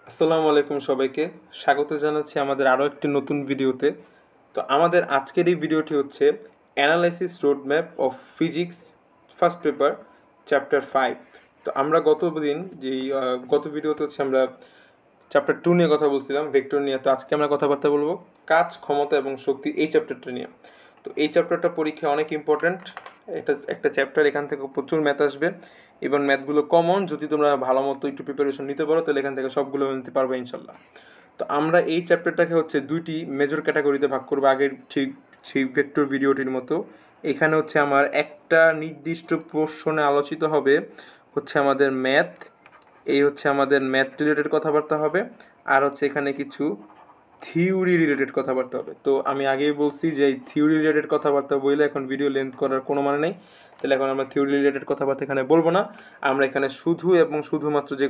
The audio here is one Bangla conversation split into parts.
আসসালামু আলাইকুম সবাইকে স্বাগত জানাচ্ছি আমাদের আরও একটি নতুন ভিডিওতে। তো আমাদের আজকের এই ভিডিওটি হচ্ছে analysis roadmap of physics first paper chapter 5। তো আমরা গত ভিডিওতে হচ্ছে আমরা চ্যাপ্টার 2 নিয়ে কথা বলছিলাম, ভেক্টর নিয়ে। তো আজকে আমরা কথাবার্তা বলবো কাজ, ক্ষমতা এবং শক্তি এই চ্যাপ্টারটা নিয়ে। তো এই চ্যাপ্টারটা পরীক্ষায় অনেক ইম্পর্ট্যান্ট। এটা একটা চ্যাপ্টার, এখান থেকে প্রচুর ম্যাথ আসবে এবং ম্যাথগুলো কমন। যদি তোমরা ভালো মতো একটু প্রিপারেশন নিতে পারো তাহলে এখান থেকে সবগুলো নিতে পারবে ইনশাল্লাহ। তো আমরা এই চ্যাপ্টারটাকে হচ্ছে দুইটি মেজর ক্যাটাগরিতে ভাগ করবো, আগের ঠিক সেই ভেক্টর ভিডিওটির মতো। এখানে হচ্ছে আমার একটা নির্দিষ্ট পোর্শনে আলোচিত হবে হচ্ছে আমাদের ম্যাথ, এই হচ্ছে আমাদের ম্যাথ রিলেটেড কথাবার্তা হবে, আর হচ্ছে এখানে কিছু থিওরি রিলেটেড কথাবার্তা হবে। তো আমি আগেই বলছি যে এই থিওরি রিলেটেড কথাবার্তা বললে এখন ভিডিও লেন্থ করার কোনো মানে নেই, তাহলে এখন আমরা থিওরি রিলেটেড কথাবার্তা এখানে বলবো না। আমরা এখানে শুধু এবং শুধুমাত্র যে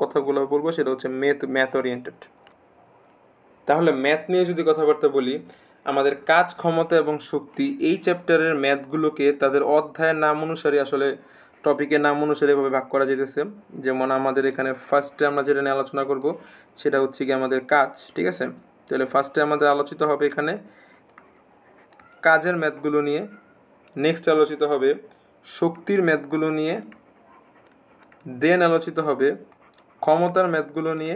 কথাগুলো বলবো সেটা হচ্ছে ম্যাথ ওরিয়েন্টেড। তাহলে ম্যাথ নিয়ে যদি কথাবার্তা বলি, আমাদের কাজ, ক্ষমতা এবং শক্তি এই চ্যাপ্টারের ম্যাথগুলোকে তাদের অধ্যায়ের নাম অনুসারে আসলে টপিকের নাম অনুসারে এভাবে ভাগ করা যেতেছে। যেমন আমাদের এখানে ফার্স্টে আমরা যেটা নিয়ে আলোচনা করব সেটা হচ্ছে কি আমাদের কাজ, ঠিক আছে? তাহলে ফার্স্টে আমাদের আলোচিত হবে এখানে কাজের ম্যাথগুলো নিয়ে, নেক্সট আলোচিত হবে শক্তির ম্যাথগুলো নিয়ে, দেন আলোচিত হবে ক্ষমতার ম্যাথগুলো নিয়ে,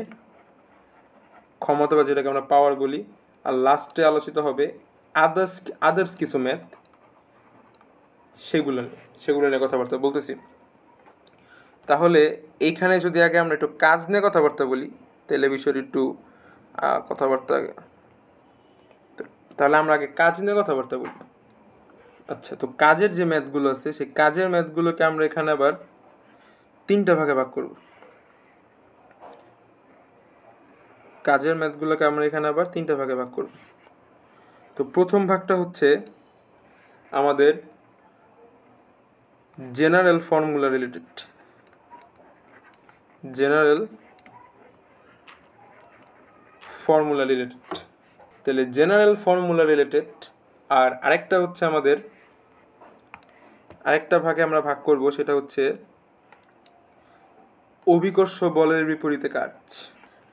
ক্ষমতা বা যেটাকে আমরা পাওয়ার বলি, আর লাস্টে আলোচিত হবে আদার্স কিছু ম্যাথ, সেগুলো নিয়ে কথাবার্তা বলতেছি। তাহলে এইখানে যদি আগে আমরা একটু কাজ নিয়ে কথাবার্তা বলি তাহলে বিষয়টি একটু কথাবার্তা, তাহলে আমরা আগে কাজ নিয়ে কথাবার্তা বলি। আচ্ছা, তো কাজের যে ম্যাথগুলো আছে সেই কাজের ম্যাথগুলোকে আমরা এখানে আবার তিনটা ভাগে ভাগ করব। কাজের ম্যাথগুলোকে আমরা এখানে আবার তিনটা ভাগে ভাগ করব। তো প্রথম ভাগটা হচ্ছে আমাদের জেনারেল ফর্মুলা রিলেটেড, তাহলে জেনারেল ফর্মুলা রিলেটেড। আর আরেকটা হচ্ছে আমাদের আরেকটা ভাগে আমরা ভাগ করব, সেটা হচ্ছে অভিকর্ষ বলের বিপরীতে কাজ।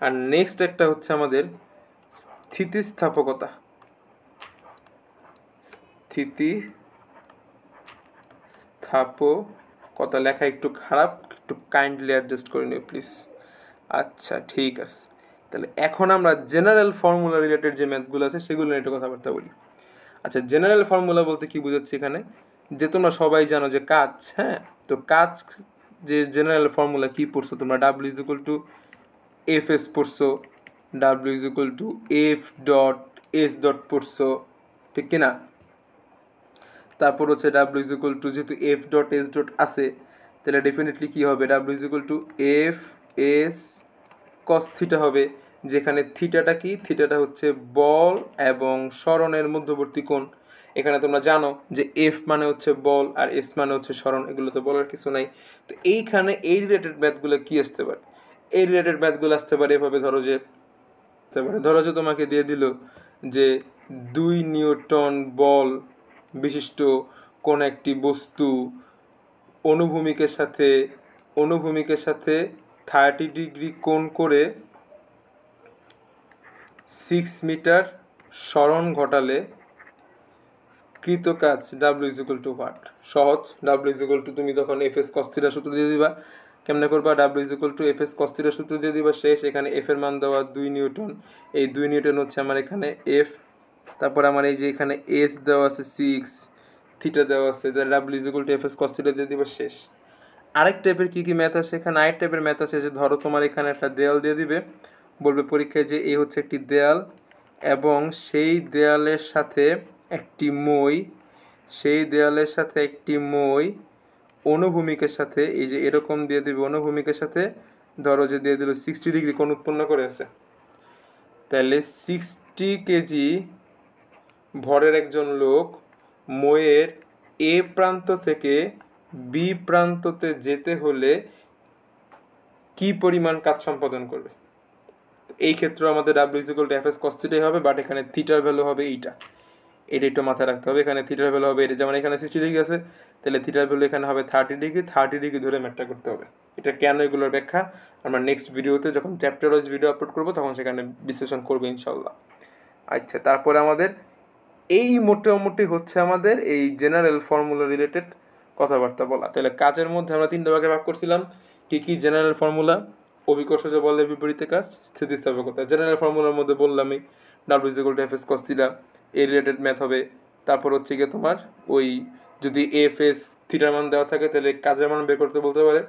আর নেক্সট একটা হচ্ছে আমাদের স্থিতিস্থাপকতা। লেখা একটু খারাপ, একটু কাইন্ডলি অ্যাডজাস্ট করে নিও প্লিজ। আচ্ছা, ঠিক আছে। তাহলে এখন আমরা জেনারেল ফর্মুলা রিলেটেড যে ম্যাথগুলো আছে সেগুলো নিয়ে একটু কথাবার্তা বলি। আচ্ছা, জেনারেল ফর্মুলা বলতে কি বোঝাচ্ছে এখানে, যে তোমরা সবাই জানো যে কাজ, হ্যাঁ, তো কাজ যে জেনারেল ফর্মুলা কি পড়ছো তোমরা, W is equal to F S পড়ছো, W is equal to F dot S dot পড়ছো, ঠিক কিনা? তারপর হচ্ছে ডাব্লিউ ইজ ইকুয়াল টু, যেহেতু এফ ডট এস ডট আছে তাহলে ডেফিনেটলি কী হবে, W is equal to F S cos theta হবে, যেখানে থিটাটা কি, থিটাটা হচ্ছে বল এবং সরণের মধ্যবর্তী কোণ। এখানে তোমরা জানো যে এফ মানে হচ্ছে বল আর এস মানে হচ্ছে সরণ, এগুলো তো বলার কিছু নাই। তো এইখানে এই রিলেটেড ম্যাথগুলো কি আসতে পারে, এই রিলেটেড ম্যাথগুলো আসতে পারে এভাবে, ধরো যে তোমাকে দিয়ে দিল যে 2 নিউটন বল বিশিষ্ট কোন একটি বস্তু অনুভূমিকের সাথে 30 ডিগ্রি কোণ করে 6 মিটার সরণ ঘটালে কৃত কাজ W is equal two what. সহজ, ডাব্লিউ ইজ ইকুয়াল টু তুমি তখন এফ এস কস থিটা সূত্র দিয়ে দিবা। কেমনে করবা, W is equal to F S cos theta সূত্র দিয়ে দিবা, শেষ। এখানে এফ এর মান দেওয়া 2 নিউটন, এই 2 নিউটন হচ্ছে আমার এখানে এফ, তারপর আমার এই যে এখানে এস দেওয়া আছে 6, থিটা দেওয়া আছে, W is equal to F S cos theta দিয়ে দিবা, শেষ। আরেক টাইপের কী কী ম্যাথ আছে এখানে, আরেক টাইপের ম্যাথ আছে যে ধরো তোমার এখানে একটা দেয়াল দিয়ে দিবে, বলবে পরীক্ষায় যে এই হচ্ছে একটি দেয়াল এবং সেই দেয়ালের সাথে একটি মই অনুভূমিকের সাথে, এই যে এরকম দিয়ে দিবে, অনুভূমিকের সাথে ধরো যে দিয়ে দিল 60 ডিগ্রি কোণ উৎপন্ন করে আছে। তাহলে 60 কেজি ভরের একজন লোক মইয়ের এ প্রান্ত থেকে বি প্রান্ততে যেতে হলে কি পরিমাণ কাজ সম্পাদন করবে। এই ক্ষেত্রে আমাদের W is equal to F S cos থিটাই হবে, বাট এখানে থিটার ভ্যালু হবে এইটা। এটা একটু মাথায় রাখতে হবে। এখানে থিটার ভ্যালু হবে এটা, যেমন এখানে 60 ডিগ্রি আছে, তাহলে থিটার ভ্যালু এখানে হবে 30 ডিগ্রি ধরে ম্যাথটা করতে হবে। এটা কেন, এগুলোর ব্যাখ্যা আমরা নেক্সট ভিডিওতে যখন চ্যাপ্টার ওয়াইজ ভিডিও আপলোড করবো তখন সেখানে বিশ্লেষণ করবো ইনশাল্লাহ। আচ্ছা, তারপরে আমাদের এই মোটামুটি হচ্ছে আমাদের এই জেনারেল ফর্মুলা রিলেটেড কথাবার্তা বলা। তাহলে কাজের মধ্যে আমরা 3টা ভাগে ভাগ করছিলাম। কি কি? জেনারেল ফর্মুলা, অভিকর্ষজ বলের বিপরীতে কাজ, স্থিতিস্থাপকতা। জেনারেল ফর্মুলার মধ্যে বললামই W=F(s) cos θ, এই রিলেটেড ম্যাথ হবে। তারপর হচ্ছে গিয়ে তোমার ওই যদি F(s) থিটার মান দেওয়া থাকে তাহলে কাজের মান বের করতে বলতে পারে।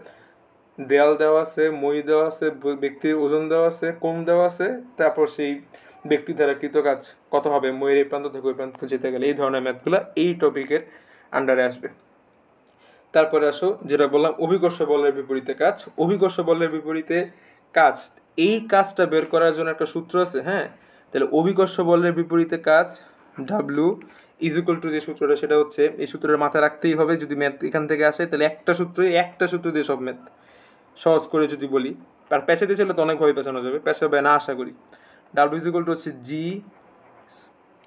দেয়াল দেওয়া আছে, মই দেওয়া আছে, ব্যক্তির ওজন দেওয়া আছে, কোণ দেওয়া আছে, তারপর সেই ব্যক্তি দ্বারা কৃত কাজ কত হবে মইয়ের এই প্রান্ত থেকে ওই প্রান্ত যেতে গেলে। এই ধরনের ম্যাথগুলো এই টপিকের আন্ডারে আসবে। তারপরে আসো যেটা বললাম অভিকর্ষ বলের বিপরীতে কাজ। অভিকর্ষ বলের বিপরীতে কাজ, এই কাজটা বের করার জন্য একটা সূত্র আছে। হ্যাঁ, তাহলে অভিকর্ষ বলের বিপরীতে কাজ W = যে সূত্রটা, সেটা হচ্ছে এই সূত্রের মাথায় রাখতেই হবে। যদি ম্যাথ এখান থেকে আসে তাহলে একটা সূত্র দিয়ে সব ম্যাথ সহজ করে যদি বলি, আর পেঁচাতে চলে তো অনেকভাবে পেঁচানো যাবে, পেঁচাবে না আশা করি। W হচ্ছে G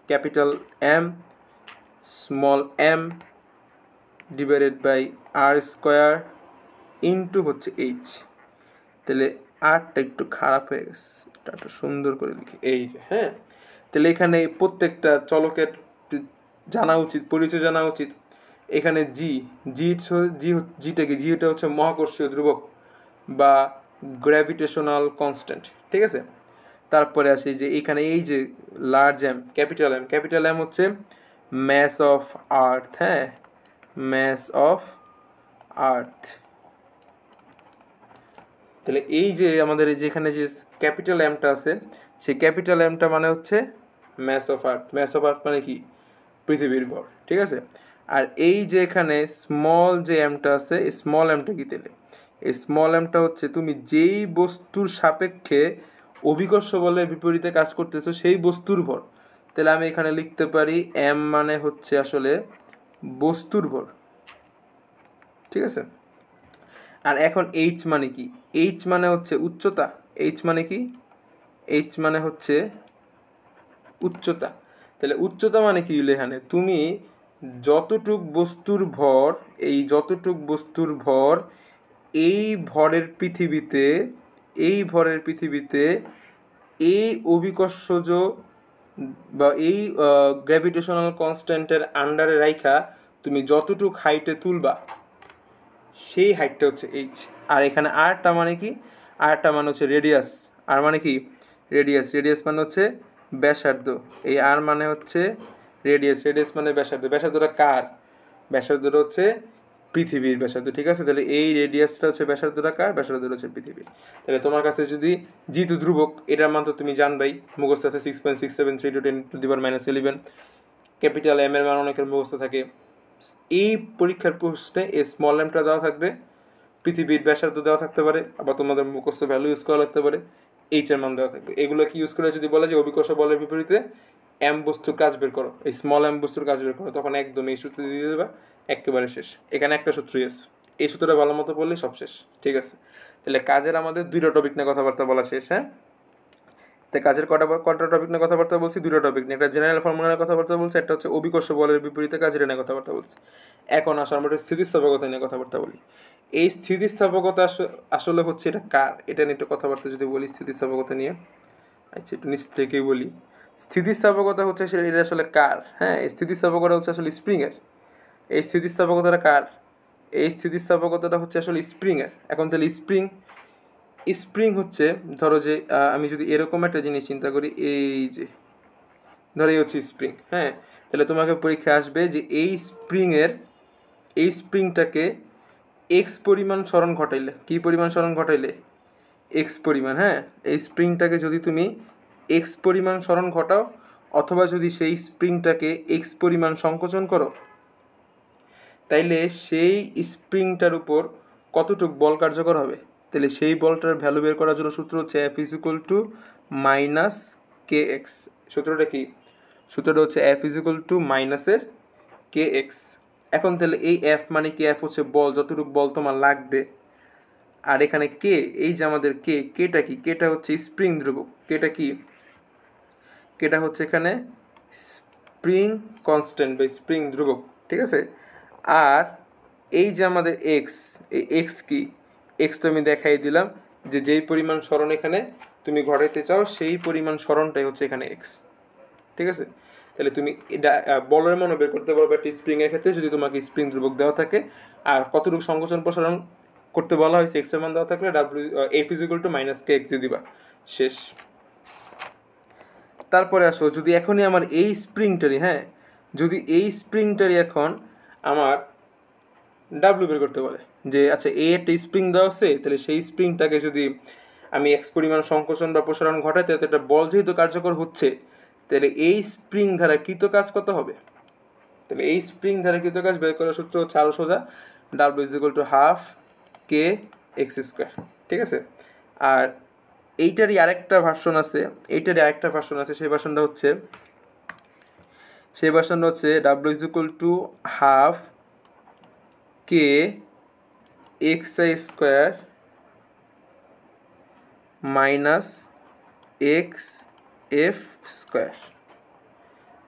capital M small m divided by r² into হচ্ছে h। তাহলে আরটা একটু খারাপ হয়ে গেছে, এটা একটু সুন্দর করে লিখি, এই যে। হ্যাঁ, তাহলে এখানে প্রত্যেকটা চলকের জানা উচিত, পরিচয় জানা উচিত। এখানে জিটা কি? জিটা হচ্ছে মহাকর্ষীয় ধ্রুবক বা গ্র্যাভিটেশনাল কনস্ট্যান্ট, ঠিক আছে। তারপরে আসি যে এখানে এই যে লার্জ এম ক্যাপিটাল এম হচ্ছে ম্যাস অফ আর্থ। হ্যাঁ, ম্যাস অফ আর্থ। তাহলে এই যে আমাদের যেখানে যে ক্যাপিটাল এমটা আছে, সেই ক্যাপিটাল এমটা মানে হচ্ছে mass of earth. Mass of earth মানে কি? পৃথিবীর ভর, ঠিক আছে। আর এই যে এখানে স্মল যে এমটা আছে, এই স্মল এমটা কি? তাহলে এই স্মল এমটা হচ্ছে তুমি যেই বস্তুর সাপেক্ষে অভিকর্ষ বলের বিপরীতে কাজ করতেছো সেই বস্তুর ভর। তাহলে আমি এখানে লিখতে পারি এম মানে হচ্ছে আসলে বস্তুর ভর, ঠিক আছে। আর এখন এইচ মানে কি? এইচ মানে হচ্ছে উচ্চতা। এইচ মানে কি? এইচ মানে হচ্ছে উচ্চতা। তাহলে উচ্চতা মানে কি? এখানে তুমি যতটুক বস্তুর ভর, এই যতটুক বস্তুর ভর এই ভরের পৃথিবীতে এই অভিকর্ষজ বা এই গ্র্যাভিটেশনাল কনস্ট্যান্টের আন্ডারে রাইখা তুমি যতটুক হাইটে তুলবা সেই হাইটটা হচ্ছে এইচ। আর এখানে আরটা মানে কি? আরটা মানে হচ্ছে রেডিয়াস। আর মানে কি? রেডিয়াস মানে হচ্ছে ব্যাসার্ধ। এই আর মানে হচ্ছে রেডিয়াস মানে ব্যাসার্ধ। ব্যাসার্ধটা কার? ব্যাসার্ধটা হচ্ছে পৃথিবীর ব্যাসার্ধ, ঠিক আছে। তাহলে এই রেডিয়াসটা হচ্ছে ব্যাসার্ধটা কার? ব্যাসার্ধটা হচ্ছে পৃথিবীর। তাহলে তোমার কাছে যদি যেহেতু ধ্রুবক, এটার মান তো তুমি জানবাই, মুখস্থ আছে 6.673 × 10⁻11। ক্যাপিটাল এম এর মান অনেকের মুখস্থ থাকে। এই পরীক্ষার প্রশ্নে এই স্মল এমটা দেওয়া থাকবে, পৃথিবীর ব্যাসার্ধ দেওয়া থাকতে পারে, আবার তোমাদের মুখস্থ ভ্যালু ইউজ করা লাগতে পারে, এইচ এর মান দেওয়া থাকবে। এগুলো কি ইউজ করে যদি বলে যে অভিকর্ষ বলের বিপরীতে এম বস্তুর কাজ বের করো, এই স্মল এম বস্তুর কাজ বের করো, তখন একদম এই সূত্র দিয়ে দেবে, একেবারে শেষ। এখানে একটা সূত্রই আছে, এই সূত্রটা ভালো মতো পড়লেই সব শেষ, ঠিক আছে। তাহলে কাজের আমাদের 2টা টপিক নিয়ে কথাবার্তা বলা শেষ। হ্যাঁ, তো কাজের কটা টপিক নিয়ে কথাবার্তা বলছি? 2টা টপিক নিয়ে। একটা জেনারেল ফর্মুলা নিয়ে কথাবার্তা বলছি, একটা হচ্ছে অভিকর্ষ বলের বিপরীতে কাজের নিয়ে কথাবার্তা বলছি। এখন আসলে আমরা স্থিতিস্থাপকতা নিয়ে কথাবার্তা বলি। এই স্থিতিস্থাপকতা আসলে হচ্ছে এটা কার? এটা নিয়ে একটু কথাবার্তা যদি বলি স্থিতিস্থাপকতা নিয়ে, আচ্ছা একটু নিচ থেকেই বলি। স্থিতিস্থাপকতা হচ্ছে এটা আসলে কার? হ্যাঁ, এই স্থিতিস্থাপকতা হচ্ছে আসলে স্প্রিংয়ের। এই স্থিতিস্থাপকতাটা কার? এই স্থিতিস্থাপকতাটা হচ্ছে আসলে স্প্রিংয়ের। এখন তাহলে স্প্রিং হচ্ছে, ধরো যে আমি যদি এরকম একটা জিনিস চিন্তা করি, এই যে ধরো এই হচ্ছে স্প্রিং। হ্যাঁ, তাহলে তোমাকে পরীক্ষায় আসবে যে এই স্প্রিংটাকে এক্স পরিমাণ সরণ ঘটাইলে, কি পরিমাণ সরণ ঘটাইলে? এক্স পরিমাণ। হ্যাঁ, এই স্প্রিংটাকে যদি তুমি এক্স পরিমাণ সরণ ঘটাও, অথবা যদি সেই স্প্রিংটাকে এক্স পরিমাণ সংকোচন করো, তাইলে সেই স্প্রিংটার উপর কতটুক বল কার্যকর হবে? তাহলে সেই বলটার ভ্যালু বের করার জন্য সূত্র হচ্ছে F = -kx। সূত্রটা কি? সূত্রটা হচ্ছে F = -kx। এখন তাহলে এই F মানে কি? F হচ্ছে বল, যতটুকু বল তোমার লাগবে। আর এখানে কে, এই যে আমাদের কেটা কি? কেটা হচ্ছে স্প্রিং ধ্রুবক। কেটা কি? কেটা হচ্ছে এখানে স্প্রিং কনস্ট্যান্ট বা স্প্রিং ধ্রুবক, ঠিক আছে। আর এই যে আমাদের এক্স, এই এক্স কি, এক্স তো আমি দেখাই দিলাম যে যেই পরিমাণ সরণ এখানে তুমি ঘটাইতে চাও সেই পরিমাণ সরণটাই হচ্ছে এখানে এক্স, ঠিক আছে। তাহলে তুমি এটা বলের মানও বের করতে পারবে একটা স্প্রিংয়ের ক্ষেত্রে যদি তোমাকে স্প্রিং ধ্রুবক দেওয়া থাকে, আর কতটুকু সংকোচন প্রসারণ করতে বলা হয়েছে এক্স এর মান দেওয়া থাকলে F is equal two minus K x দিয়ে দিবা, শেষ। তারপরে আসো, যদি এখনই আমার এই স্প্রিংটারই, হ্যাঁ, যদি এই স্প্রিংটারই এখন আমার ডাব্লিউ বের করতে বলে যে আচ্ছা এই একটা স্প্রিং দেওয়া আছে, তাহলে সেই স্প্রিংটাকে যদি আমি এক্স পরিমাণ সংকোচন বা প্রসারণ ঘটাই, তাহলে একটা বল যেহেতু কার্যকর হচ্ছে, তাহলে এই স্প্রিং দ্বারা কৃত কাজ কত হবে? তাহলে এই স্প্রিং দ্বারা কৃত কাজ বের করার সূত্র হচ্ছে আরও সোজা, W is equal to half K x square, ঠিক আছে। আর এইটারই আরেকটা ভার্সন আছে, সেই ভার্সনটা হচ্ছে W is equal to half K x I square minus x F square.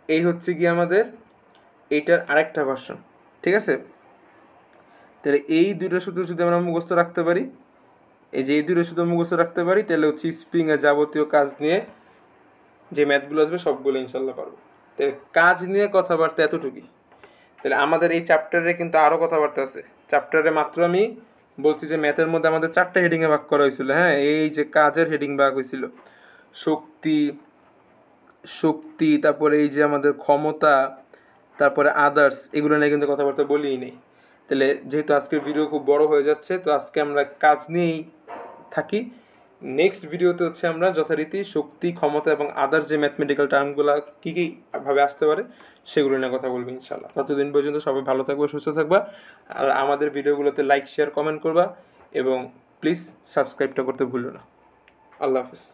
এই হচ্ছে কি আমাদের এইটার আরেকটা ভার্সন, ঠিক আছে। তাহলে এই দুটো সূত্র যদি আমরা মুখস্থ রাখতে পারি, তাহলে হচ্ছে স্প্রিংয়ের যাবতীয় কাজ নিয়ে যে ম্যাথগুলো আসবে সবগুলো ইনশাল্লাহ পারবো। তাহলে কাজ নিয়ে কথাবার্তা এতটুকুই। তাহলে আমাদের এই চ্যাপ্টারে কিন্তু আরও কথাবার্তা আছে। চ্যাপ্টারে মাত্র আমি বলছি যে ম্যাথের মধ্যে আমাদের 4টা হেডিংয়ে ভাগ করা হয়েছিল, হ্যাঁ। এই যে কাজের হেডিং ভাগ হয়েছিল, শক্তি, তারপরে এই যে আমাদের ক্ষমতা, তারপরে আদার্স, এগুলো নিয়ে কিন্তু কথাবার্তা বলিই নেই। তাহলে যেহেতু আজকের ভিডিও খুব বড় হয়ে যাচ্ছে, তো আজকে আমরা কাজ নিয়েই থাকি। নেক্সট ভিডিওতে হচ্ছে আমরা যথারীতি শক্তি, ক্ষমতা এবং আদার্স যে ম্যাথমেটিক্যাল টার্মগুলো কী কী ভাবে আসতে পারে সেগুলো নিয়ে কথা বলবো ইনশাল্লাহ। ততদিন পর্যন্ত সবাই ভালো থাকবে, সুস্থ থাকবা, আর আমাদের ভিডিওগুলোতে লাইক, শেয়ার, কমেন্ট করবা এবং প্লিজ সাবস্ক্রাইবটা করতে ভুলো না। আল্লাহ হাফেজ।